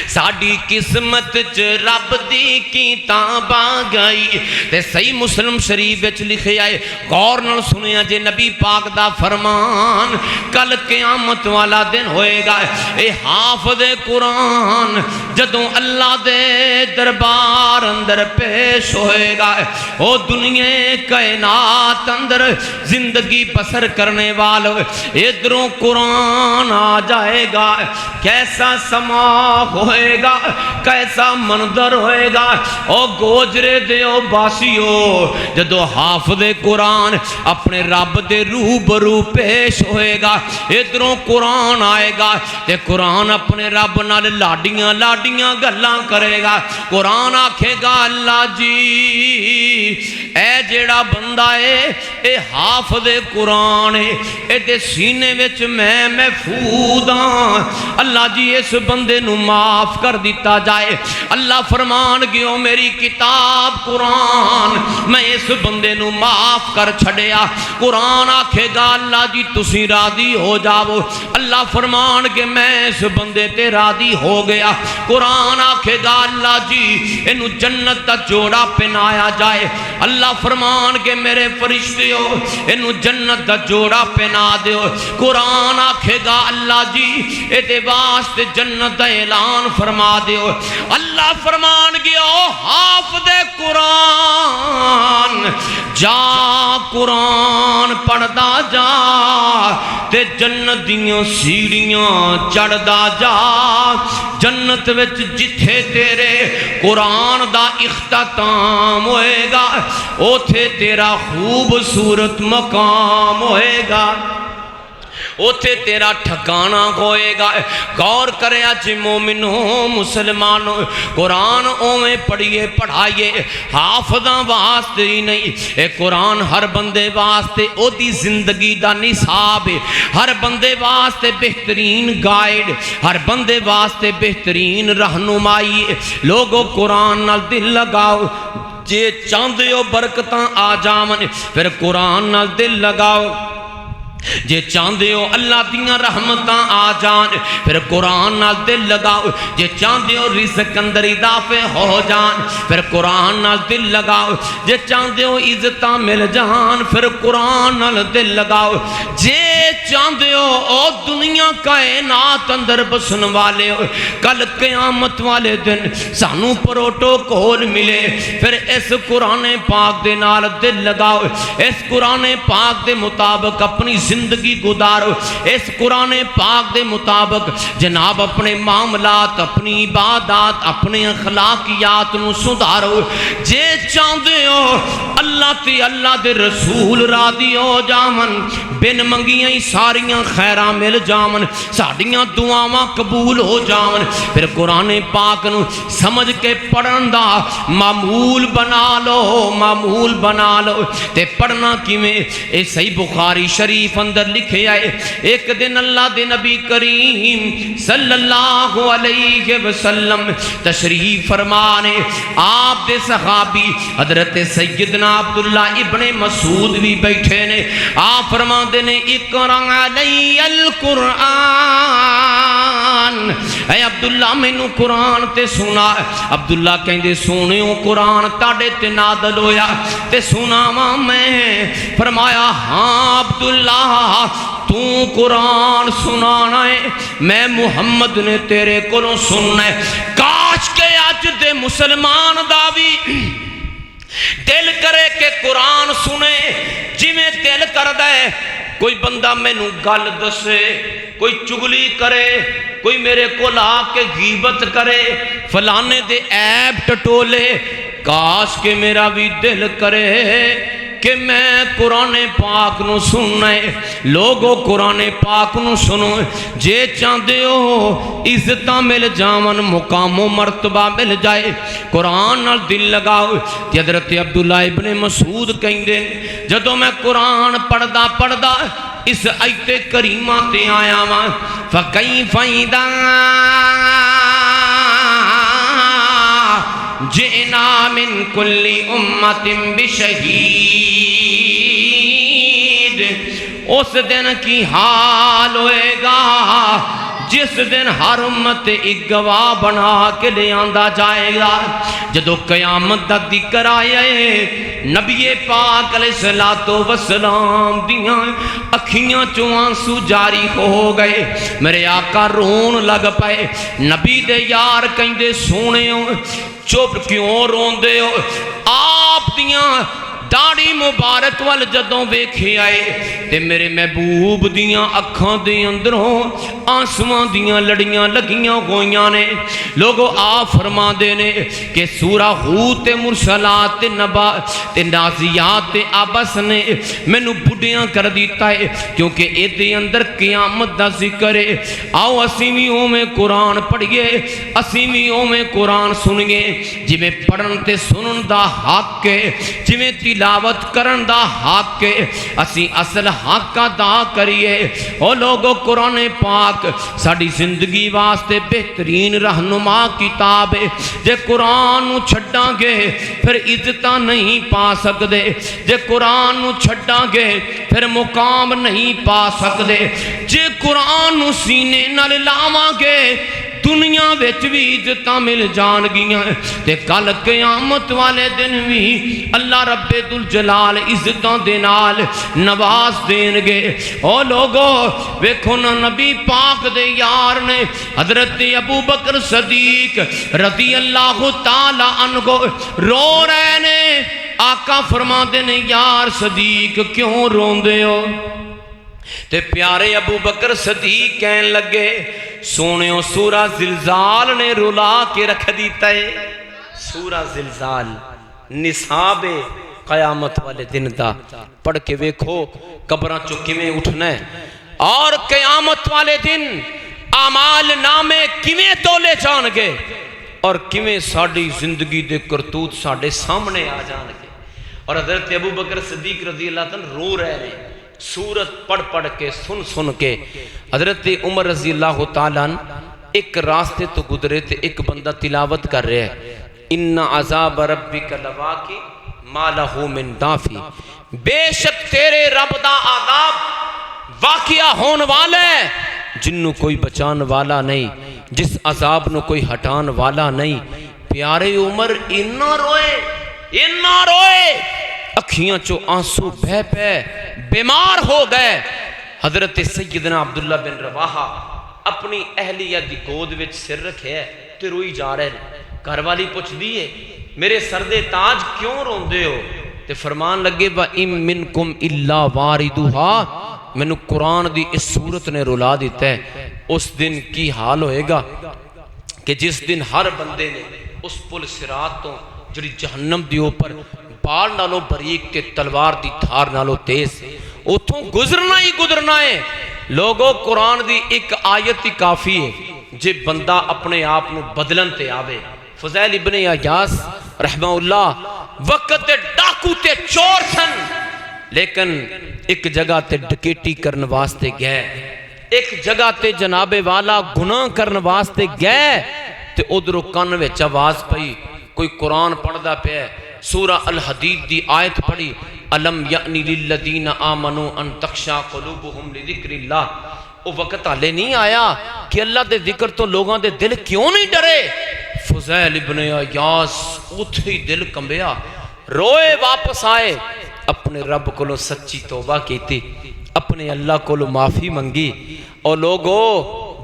ساڑی قسمت چ رب دی کتاب آ گئی، تے صحیح مسلم شریف وچ لکھیا ہے، غور نال سنیا جے نبی پاک دا فرمان، کل قیامت والا دن ہوئے گا، اے حافظ قرآن جدوں اللہ دے دربار اندر پیش ہوئے گا، او دنیا کائنات اندر زندگی بسر کرنے والو، ادھروں قرآن آ جائے گا، کیسا سما ہوئے گا، کیسا منظر ہوئے گا، او گوجرے دے او باسیو، جدو حافظ قرآن اپنے رب دے روبرو پیش ہوئے گا، ادھروں قرآن آئے گا، تے قرآن اپنے رب نال لاڈیاں لاڈیاں گلاں کرے گا، قرآن آکھے گا اللہ جی اے جیڑا بندہ ہے اے حافظ قرآن ہے، اے دے سینے وچ میں محفوظ ہاں، اللہ جی اس بندے نو معاف کر دیتا جائے، اللہ فرمان گیو میری کتاب قرآن میں اس بندے نو معاف کر چھڑیا، قرآن آکھے گا اللہ جی تسی راضی ہو جاؤ، اللہ فرمان کہ میں اس بندے تے راضی ہو گیا، قرآن آکھے گا اللہ جی انہوں جنت دا جوڑا پہنایا جائے، اللہ فرمان کہ میرے فرشتے ہو انہوں جنت دا جوڑا پہنا دیو، قرآن آکھے گا اللہ جی اے دے واسطے جنت دا اعلان قرآن فرما دیو اللہ فرمان گیا حافظ قرآن جا قرآن پڑھدا جا تے جنت دیاں سیڑھیاں چڑھدا جا جنت وچ جتھے تیرے قرآن دا اختتام ہوئے گا اوتھے تیرا خوبصورت مقام ہوئے گا اوتھے تیرا ٹھکانہ ہوئے گا غور کرے اج مومنوں مسلمانوں قرآن اویں پڑھیے پڑھائیے حافظاں واسطے ہی نہیں اے قرآن ہر بندے واسطے او دی زندگی دا نصاب ہے ہر بندے واسطے بہترین گائیڈ ہر بندے واسطے بہترین رہنمائی لوگو قرآن نال دل لگاؤ جے چاندے ہو برکتاں آ جاون پھر قرآن نال دل لگاؤ جے چاندے ہو اللہ دیاں رحمتاں آ جان پھر قرآن نال دل لگاؤ جے چاندے ہو رزق اندر اضافے ہو جان پھر قرآن نال دل لگاؤ جے چاندے ہو عزتاں مل جان پھر قرآن نال دل لگاؤ جے چاندے ہو او دنیا کائنات اندر بسن والے ہو کل قیامت والے دن سانو پروٹوکول ملے پھر اس قرآن پاک دے نال دل لگاؤ اس قرآن پاک دے مطابق اپنی زندگی گزارو اس قرآن پاک دے مطابق جناب اپنے معاملات اپنی عبادات اپنے اخلاقیات نو سدھارو جے چاندے ہو اللہ تے اللہ دے رسول راضی ہو جاون بن منگیاں ہی ساریاں خیراں مل جاون ساڈیاں دعاواں قبول ہو جاون پھر قرآن پاک نو سمجھ کے پڑھن دا معمول بنا لو تے پڑھنا کیویں اے صحیح بخاری شریف اندر لکھے آئے ایک دن اللہ دے نبی کریم صلی اللہ علیہ وسلم تشریف فرمانے آپ دے صحابی حضرت سیدنا عبداللہ ابن مسعود بھی بیٹھے نے آپ فرما دینے اقرأ علی القرآن اے عبداللہ میں نو قرآن تے سنا عبداللہ کہیں دے سونے ہو قرآن تاڑے تے نادل ہویا تے سنا میں فرمایا ہاں عبداللہ تو قرآن سنانا ہے میں محمد نے تیرے کولوں سننا ہے کاش کے آج دے مسلمان داوی دل کرے کہ قرآن سنے جی میں دل کر دے کوئی بندہ میں نو گل دسے کوئی چگلی کرے کوئی میرے کو لا کے غیبت کرے فلانے دے عیب ٹٹولے کاش کے میرا بھی دل کرے کہ میں قرآن پاک نو سننا ہے لوگو قرآن پاک نو سنو جے چاندے ہو عزتاں مل جاون مقام و مرتبہ مل جائے قرآن نال دل لگاؤ تے حضرت عبداللہ ابن مسعود کہیں دے جدو میں قرآن پڑھدا اس آیت کریمہ تے آیا وہاں فَكَيْفَ إِذَا جئنا من کل امت بشہید اس دن کی حال ہوئے گا جس دن ہر امت ایک گواہ بنا کے لے آندہ جائے گا جدو قیامت دا ذکر آئے نبی پاک علیہ السلام دیاں اکھیاں چوں آنسو جاری ہو گئے میرے آقا رون لگ پائے نبی دے یار کہیں دے سونے ہو چپ کیوں رون دے ہو آپ دیاں داڑی مبارک وال جدوں ویکھے آئے تے میرے محبوب دیاں اکھاں دے اندروں آنسواں دیاں لڑیاں لگیاں ہویاں نے لوگوں آ فرما دینے کہ سورہ ہود تے مرسلات تے نبا تے نازیات تے آبس نے میں نو بڑیاں کر دیتا ہے کیونکہ اے دے اندر قیامت دا ذکر ہے آؤ اسیمیوں میں قرآن پڑھئے اسیمیوں میں قرآن سنگے جی میں پڑھن تے سنن دا حق ہے جی میں تلاوت کرن دا حق ہے اسی اصل حق کا دا کریے او لوگو قرآن پاک ساڑی زندگی واسطے بہترین رہنما کتاب ہے جے قرآن نو چھڑاں گے پھر عزتاں نہیں پا سکدے جے قرآن نو چھڑاں گے پھر مقام نہیں پا سکدے جے قرآن نو سینے نال لاواں گے دنیا وچ بھی عزتاں مل جان گیاں تے کل قیامت والے دن بھی اللہ رب ذوالجلال عزتاں دے نال نواز دین گے۔ او لوگو ویکھو نا نبی پاک دے یار نے حضرت ابو بکر صدیق رضی اللہ تعالی عنہ رو رہے نے۔ آقا فرما دے نے یار صدیق کیوں روندے ہو؟ تے پیارے ابو بکر صدیق کہن لگے سونےو سورہ زلزال نے رلا کے رکھ دیتا ہے۔ سورہ زلزال نصاب قیامت والے دن دا پڑھ کے ویکھو قبراں چو کیویں اٹھنا ہے اور قیامت والے دن اعمال نامے کیویں تولے جان گے اور کیویں ساڈی زندگی دے کرتوت ساڈے سامنے آ جان گے۔ اور حضرت ابو بکر صدیق رضی اللہ تعالیٰ رو رہے ہیں سورت پڑھ پڑھ کے سن کے۔ حضرت عمر رضی اللہ تعالیٰ ایک راستے تو گزرے تھے، ایک بندہ تلاوت کر رہے ہیں ان عذاب ربک لواقع ما لہ من دافع، بے شک تیرے رب دا عذاب واقعہ ہون والا ہے جنوں کوئی بچان والا نہیں، جس عذاب نو کوئی ہٹان والا نہیں۔ پیارے عمر انہاں روئے اکھیاں چو آنسو بہ پہ بیمار ہو گئے۔ حضرت سیدنا عبداللہ بن رواحہ اپنی اہلیہ دی گود وچ سر رکھے ہے تے روئی جا رہے ہیں۔ گھر والی پوچھ دیئے میرے سردے تاج کیوں روندے ہو؟ تے فرمان لگے وَإِن مِّنْكُمْ إِلَّا وَارِدُهَا، میں نے قرآن دی اس صورت نے رلا دیتا ہے۔ اس دن کی حال ہوئے گا کہ جس دن ہر بندے نے اس پل صراط تو جڑی جہنم دی اوپر بال نالوں بریک تے تلوار دی دھار نالوں تیز اتھوں گزرنا ہے۔ لوگوں قرآن دی ایک آیت ہی کافی ہے جے بندہ اپنے آپ نو بدلن تے آوے۔ فضیل ابن عیاض رحمہ اللہ وقت ڈاکو تے چور سن لیکن ایک جگہ تے ڈکیٹی کرن واسطے گئے، ایک جگہ تے جناب والا گناہ کرن واسطے گئے تے ادھروں کن وچ آواز پئی کوئی قرآن پڑھ دا پہ سورہ الحدید دی آیت پڑھی الم یعنی للذین آمنوا ان تخشع قلوبہم لذکر اللہ۔ وہ وقت حالے نہیں آیا کہ اللہ دے ذکر تو لوگاں دے دل کیوں نہیں ڈرے؟ فضیل ابن عیاض اتھے ہی دل کمبیا، روئے واپس آئے، اپنے رب کو سچی توبہ کیتی، اپنے اللہ کو معافی منگی۔ اور لوگوں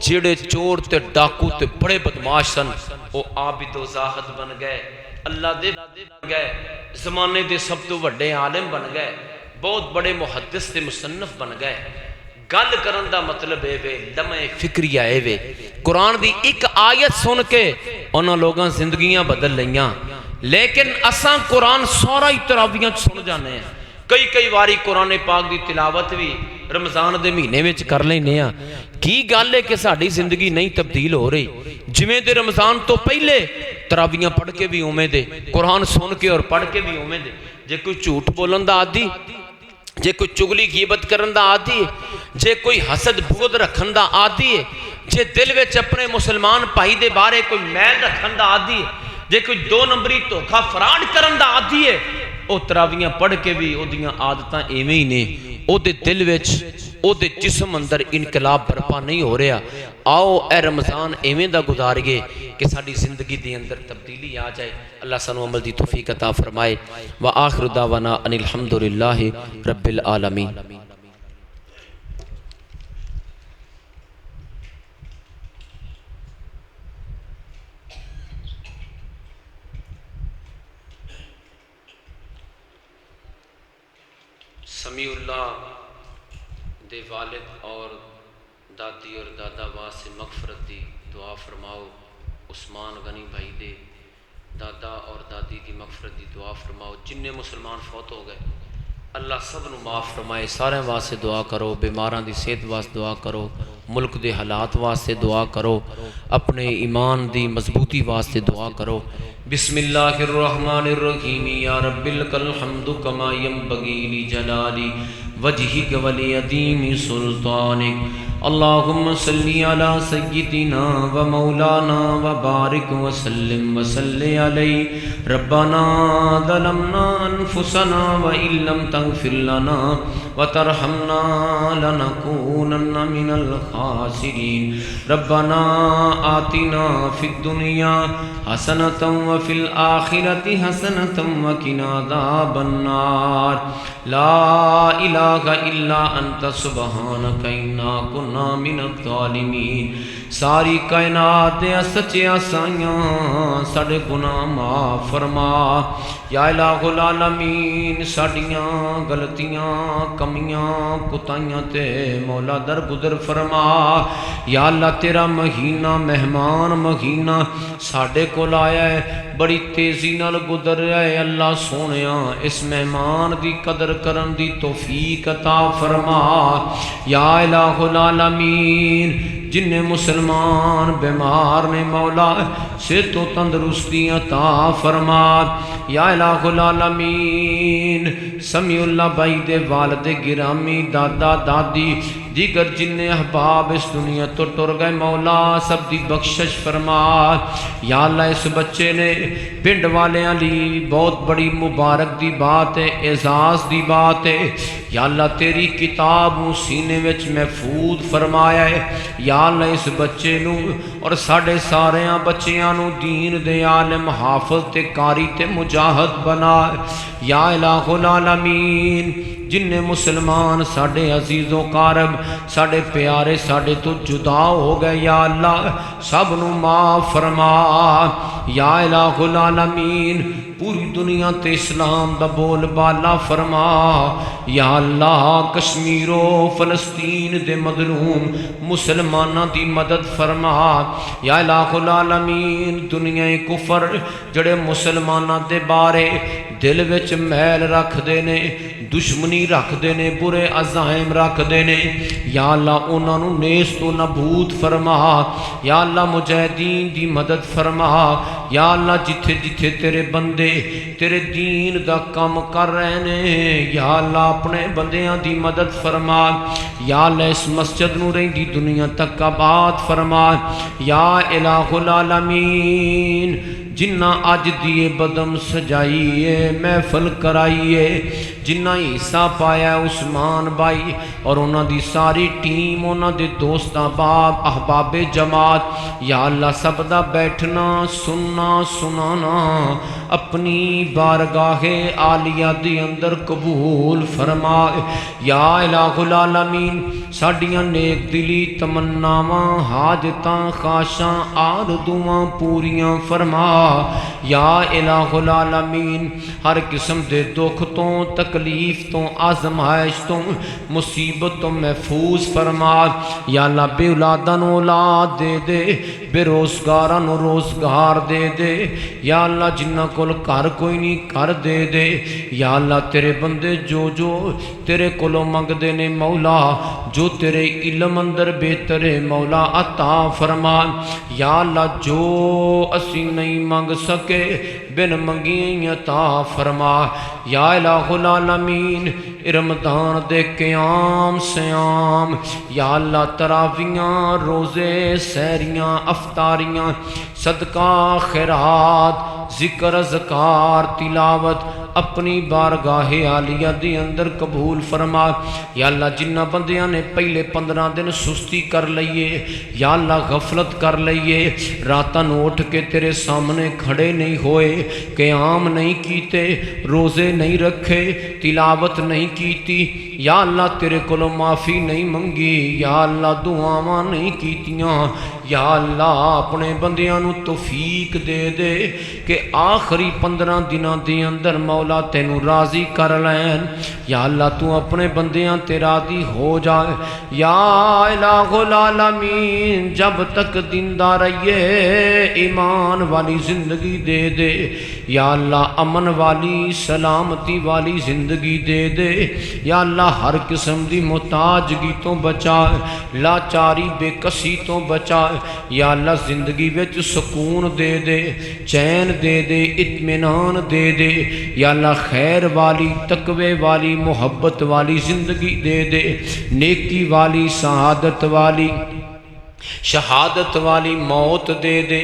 جڑے چور تے ڈاکو تے بڑے بدماش سن وہ عابد و زاہد بن گئے، اللہ دے بن گئے، زمانے دے سب تو بڑے عالم بن گئے، بہت بڑے محدث تے مصنف بن گئے۔ گل کرن دا مطلب ہے وے لمحے فکری آئے وے قرآن دی ایک آیت سن کے انہاں لوگاں زندگیاں بدل لیاں۔ لیکن اساں قرآن سارا ہی تراویاں سن جانے ہیں، کئی واری قرآن پاک دی تلاوت بھی رمضان دے مہینے وچ کر لینے ہاں۔ کی گل ہے کہ ساڈی زندگی نہیں تبدیل ہو رہی؟ جویں دے رمضان تو پہلے تراویاں پڑھ کے بھی اوویں دے، قرآن سن کے اور پڑھ کے بھی اوویں دے۔ جے کوئی جھوٹ بولن دا عادی، جے کوئی چگلی غیبت کرن دا عادی ہے، جے کوئی حسد بغض رکھن دا عادی ہے، جے دل وچ اپنے مسلمان بھائی دے بارے کوئی میل رکھن دا عادی ہے، جے کوئی دو نمبری دھوکا فراڈ کرن دا عادی ہے، او تراویاں پڑھ کے بھی او دیاں عادتاں ایویں ہی نے، او دے دل وچ او دے جسم اندر انقلاب برپا نہیں ہو رہا۔ آؤ اے رمضان ایویں دا گزارئے کہ ساڈی زندگی دے اندر تبدیلی آ جائے۔ اللہ سانو عمل دی توفیق عطا فرمائے۔ وآخر دعوانا ان الحمدللہ رب العالمین۔ سمیع اللہ دے والد اور دادی اور دادا واسطے مغفرت دی دعا فرماؤ۔ عثمان غنی بھائی دے دادا اور دادی دی مغفرت دی دعا فرماؤ۔ جننے مسلمان فوت ہو گئے اللہ سب نو معاف فرمائے۔ سارے واسطے دعا کرو، بیماراں دی صحت واسطے دعا کرو، ملک دے حالات واسطے دعا کرو، اپنے ایمان دی مضبوطی واسطے دعا کرو۔ بسم اللہ الرحمن الرحیم یا رب لک الحمد کما ینبغی لجلالی وجهك ولعظيم سلطانك اللهم صل على سيدنا ومولانا وبارك وسلم عليه ربنا ظلمنا أنفسنا وإن لم تغفر لنا وترحمنا لنكونن من الخاسرين ربنا آتنا في الدنيا حسنة وفي الآخرة حسنة وقنا عذاب النار لا إله إلا أنت سبحانك إنا كنا من الظالمين ساری کائنات دے سچیاں سائیاں ساڑے گناہ معاف فرما یا الہ العالمین ساڑیاں غلطیاں کمیاں کتائیاں تے مولا در گزر فرما یا اللہ تیرا مہینہ مہمان مہینہ ساڑے کو لایا ہے بڑی تیزی نال گزر رہا ہے اللہ سونیاں اس مہمان دی قدر کرن دی توفیق عطا فرما یا الہ العالمین جن مسلمان بیمار نے مولا صحت و تندرستی عطا فرما یا الہ العالمین سمیع اللہ بھائی دے والد گرامی دادا دادی دیگر جن احباب اس دنیا تو ٹر گئے مولا سب دی بخشش فرما یا اللہ اس بچے نے پنڈ والے علی بہت بڑی مبارک دی بات ہے اعزاز دی بات ہے یا اللہ تیری کتاب سینے وچ محفوظ فرمایا ہے یا اللہ اس بچے نو اور ساڑھے ساریاں بچیاں نو دین دے عالم حافظ تے قاری تے مجاہد بنا یا الہ العالمین جن مسلمان ساڑھے عزیز و قارب ساڑھے پیارے ساڑھے تو جدا ہو گئے یا اللہ سب نو معاف فرما یا الہ العالمین پوری دنیا تے اسلام دا بول بالا فرما یا اللہ کشمیر و فلسطین دے مظلوم مسلمانہ دی مدد فرما یا الہ العالمین دنیا کفر جڑے مسلمانہ دے بارے دل وچ میل رکھ دینے دشمنی رکھ دینے برے عزائم رکھ دینے یا اللہ انہاں نو نیست و نبود فرما یا اللہ مجاہدین دی مدد فرما یا اللہ جتھے جتھے تیرے بندے تیرے دین دا کم کر رہے نے یا اللہ اپنے بندیاں دی مدد فرما یا اللہ اس مسجد نو رہی دی دنیا تک آباد فرما یا الہ العالمین جنہ اج دیے بدم سجائیے محفل کرائیے جنہ حصہ پایا عثمان بھائی اور انہاں دی ساری ٹیم انہاں دے دوست احباب احباب جماعت یا اللہ سب دا بیٹھنا سننا سنانا اپنی بارگاہ عالیہ دی اندر قبول فرما یا الہ العالمین ساڑیاں نیک دلی تمناواں حاجتاں خواہشاں آرزوواں پوریاں فرما یا الہ العالمین ہر قسم دے دکھ تو تکلیف تو آزمائش تو مصیبت تو محفوظ فرما یا اللہ بے اولاداں نو اولاد دے دے بے روزگاراں نو روزگار دے دے یا اللہ جنہ کول گھر کوئی نہیں گھر دے دے یا اللہ تیرے بندے جو تیرے کولوں منگ دے نے مولا جو تیرے علم اندر بہتر مولا عطا فرما یا اللہ جو اسی نہیں منگ سکے بن منگی عطا فرما یا الہ العالمین رمضان دے قیام سیام یا اللہ تراویاں روزے سحریاں افطاریاں صدقہ خیرات ذکر اذکار تلاوت اپنی بارگاہ عالیہ دی اندر قبول فرما یا اللہ جنہ بندیاں نے پہلے 15 دن سستی کر لئیے یا اللہ غفلت کر لئیے راتاں اٹھ کے تیرے سامنے کھڑے نہیں ہوئے قیام نہیں کیتے روزے نہیں رکھے تلاوت نہیں کیتی یا اللہ تیرے کولوں معافی نہیں منگی یا اللہ دعاواں نہیں کیتیاں یا اللہ اپنے بندیاں نو توفیق دے دے کہ آخری 15 دنوں دے اندر مولا تینو راضی کر لین یا اللہ تو اپنے بندیاں تے راضی ہو جائے یا الہ العالمین جب تک زندہ رہیے ایمان والی زندگی دے دے یا اللہ امن والی سلامتی والی زندگی دے دے یا اللہ ہر قسم دی محتاجگی تو بچا لاچاری بے کسی تو بچا یا اللہ زندگی وچ سکون دے دے چین دے دے اطمینان دے دے یا اللہ خیر والی تقوی والی محبت والی زندگی دے دے نیکی والی سعادت والی شہادت والی موت دے دے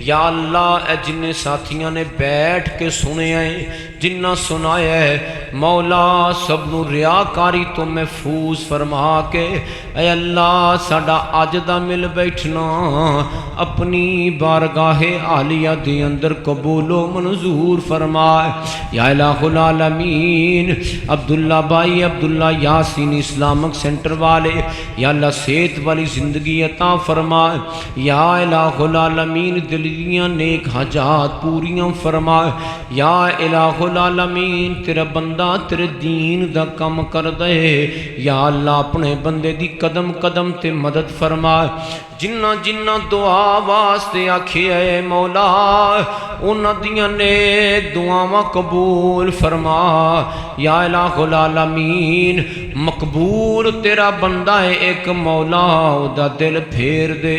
یا اللہ اے جن ساتھیاں نے بیٹھ کے سنے ہیں جنہ سنایا ہے مولا سب نو ریاکاری تو محفوظ فرما کے اے اللہ ساڈا اج دا مل بیٹھنا اپنی بارگاہ عالیہ دے اندر قبول و منظور فرما یا الہ العالمین عبداللہ بھائی عبداللہ یاسین اسلامک سینٹر والے یا اللہ صحت والی زندگی عطا فرما یا الہ العالمین دلیاں نیک حاجات پوریاں فرما یا الہ العالمین تیرا بندہ تیرے دین دا کم کر دے یا اللہ اپنے بندے دی قدم قدم تے مدد فرما جنہ جنہ دعا واسطے آکھے اے مولا انہاں دیاں نیک دعاواں قبول فرما یا الہ العالمین مقبول تیرا بندہ ہے ایک مولا او دا دل پھیر دے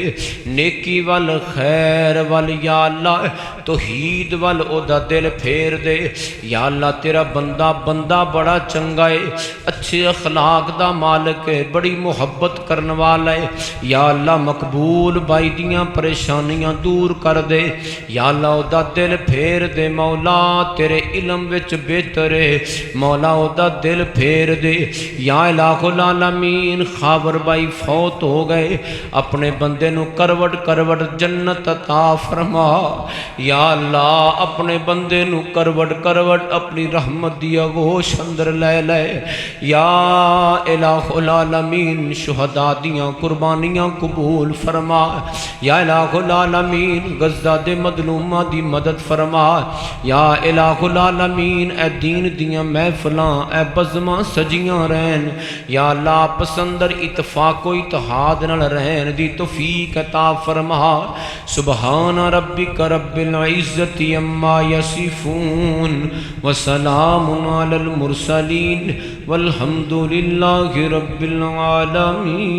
نیکی وال خیر وال یا اللہ توحید وال او دا دل پھیر دے یا اللہ تیرا بندہ بڑا چنگا ہے اچھے اخلاق دا مالک ہے بڑی محبت کرنے والا ہے یا اللہ مقبول بائی دیاں پریشانیاں دور کر دے یا اللہ او دا دل پھیر دے مولا تیرے علم وچ بہتر ہے مولا او دا دل پھیر دے یا الہ العالمین خاور بائی فوت ہو گئے اپنے بندے نو کروٹ کروٹ جنت عطا فرما یا اللہ اپنے بندے نو کروٹ کروٹ اپنی رحمت دی آغوش اندر لے لے یا الہ العالمین شہداء دیاں قربانیاں قبول فرما یا الہ العالمین غزہ دے مظلومہ دی مدد فرما یا الہ العالمین اے دین دیاں محفلاں اے بزماں سجیاں رہن یا اللہ پسندر اتفاق و اتحاد نال رہن دی توفیق عطا فرما سبحان ربک رب العزت اما یصفون وسلام علی المرسلین والحمد للہ رب العالمین.